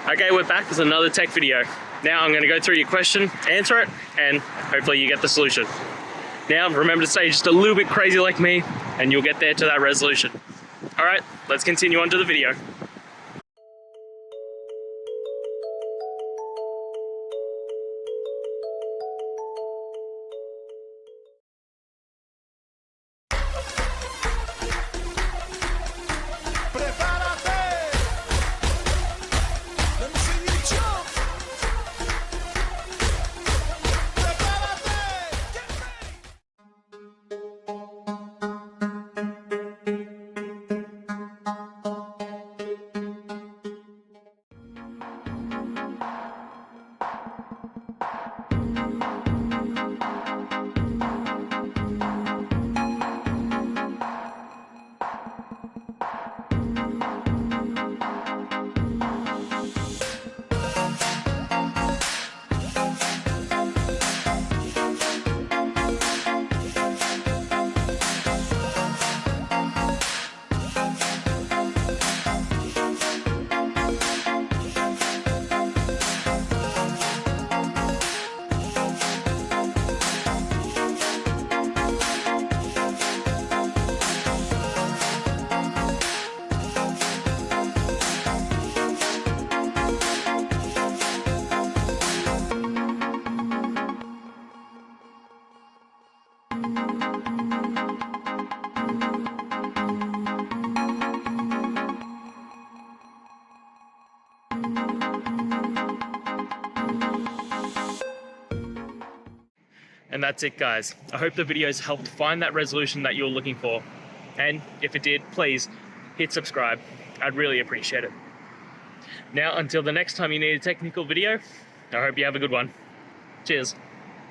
Okay, we're back with another tech video. Now I'm going to go through your question, answer it, and hopefully you get the solution. Now remember to stay just a little bit crazy like me, and you'll get there to that resolution. Alright, let's continue on to the video. And that's it, guys. I hope the videos helped find that resolution that you're looking for. And if it did, please hit subscribe. I'd really appreciate it. Now, until the next time you need a technical video, I hope you have a good one. Cheers.